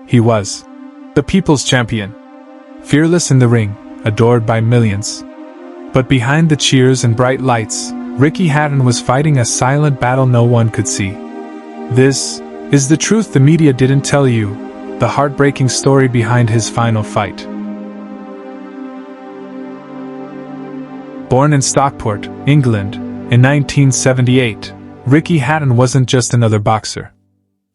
He was the people's champion, fearless in the ring, adored by millions. But behind the cheers and bright lights, Ricky Hatton was fighting a silent battle no one could see. This is the truth the media didn't tell you, the heartbreaking story behind his final fight. Born in Stockport, England, in 1978, Ricky Hatton wasn't just another boxer.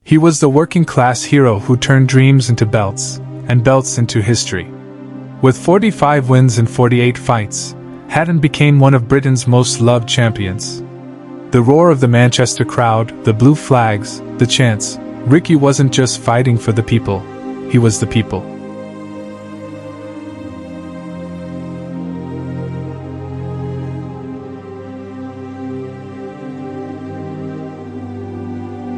He was the working-class hero who turned dreams into belts, and belts into history. With 45 wins and 48 fights, Hatton became one of Britain's most loved champions. The roar of the Manchester crowd, the blue flags, the chants. Ricky wasn't just fighting for the people, he was the people.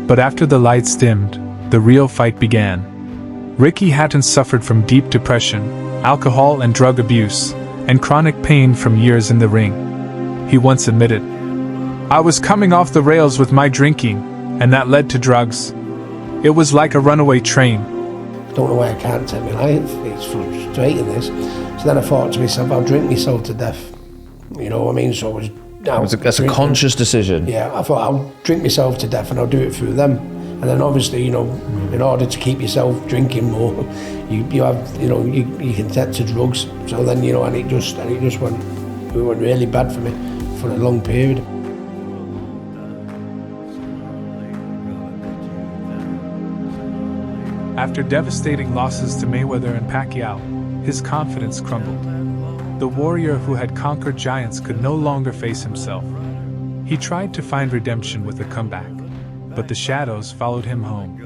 But after the lights dimmed, the real fight began. Ricky Hatton suffered from deep depression, alcohol and drug abuse, and chronic pain from years in the ring. He once admitted, "I was coming off the rails with my drinking, and that led to drugs. It was like a runaway train." I don't know why I can't take my life. It's frustrating, this. So then I thought to myself, I'll drink myself to death. You know what I mean? So that's a conscious decision. Yeah, I thought I'll drink myself to death and I'll do it through them. And then obviously, you know, in order to keep yourself drinking more, you can take to drugs. So then, you know, and it just went really bad for me for a long period. After devastating losses to Mayweather and Pacquiao, his confidence crumbled. The warrior who had conquered giants could no longer face himself. He tried to find redemption with a comeback, but the shadows followed him home.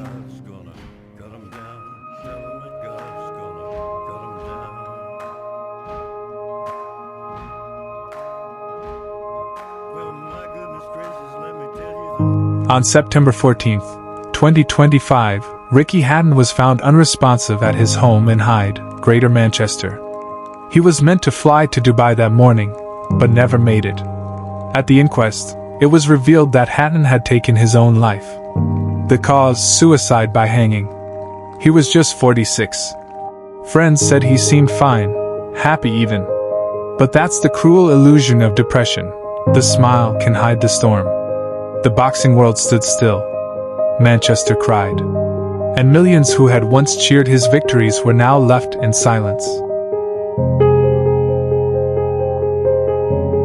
On September 14, 2025, Ricky Hatton was found unresponsive at his home in Hyde, Greater Manchester. He was meant to fly to Dubai that morning, but never made it. At the inquest, it was revealed that Hatton had taken his own life. The cause, suicide by hanging. He was just 46. Friends said he seemed fine, happy even. But that's the cruel illusion of depression. The smile can hide the storm. The boxing world stood still. Manchester cried. And millions who had once cheered his victories were now left in silence.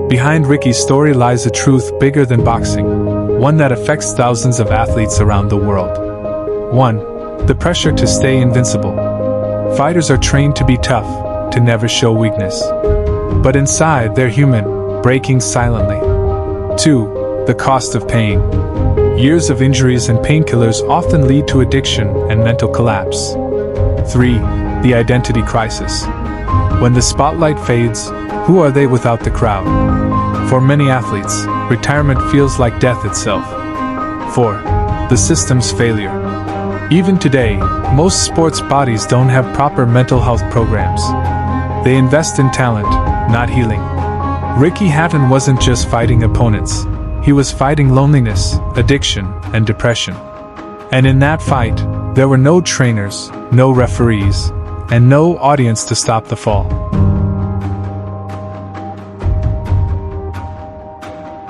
Behind Ricky's story lies a truth bigger than boxing, one that affects thousands of athletes around the world. 1. The pressure to stay invincible. Fighters are trained to be tough, to never show weakness. But inside, they're human, breaking silently. 2. The cost of pain. Years of injuries and painkillers often lead to addiction and mental collapse. 3. The identity crisis. When the spotlight fades, who are they without the crowd? For many athletes, retirement feels like death itself. 4. The system's failure. Even today, most sports bodies don't have proper mental health programs. They invest in talent, not healing. Ricky Hatton wasn't just fighting opponents. He was fighting loneliness, addiction, and depression. And in that fight, there were no trainers, no referees, and no audience to stop the fall.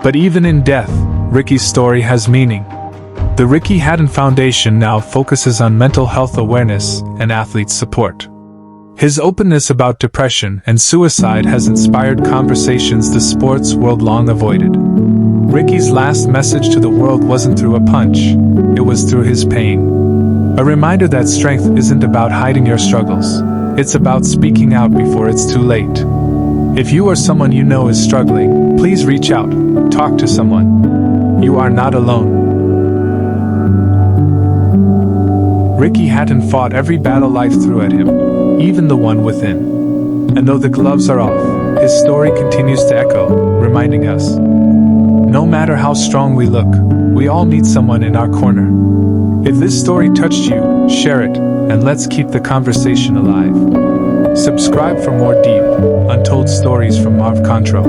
But even in death, Ricky's story has meaning. The Ricky Hatton Foundation now focuses on mental health awareness and athlete support. His openness about depression and suicide has inspired conversations the sports world long avoided. Ricky's last message to the world wasn't through a punch, it was through his pain. A reminder that strength isn't about hiding your struggles, it's about speaking out before it's too late. If you or someone you know is struggling, please reach out, talk to someone. You are not alone. Ricky Hatton fought every battle life threw at him, even the one within. And though the gloves are off, his story continues to echo, reminding us, no matter how strong we look, we all need someone in our corner. If this story touched you, share it, and let's keep the conversation alive. Subscribe for more deep, untold stories from Marv Contro.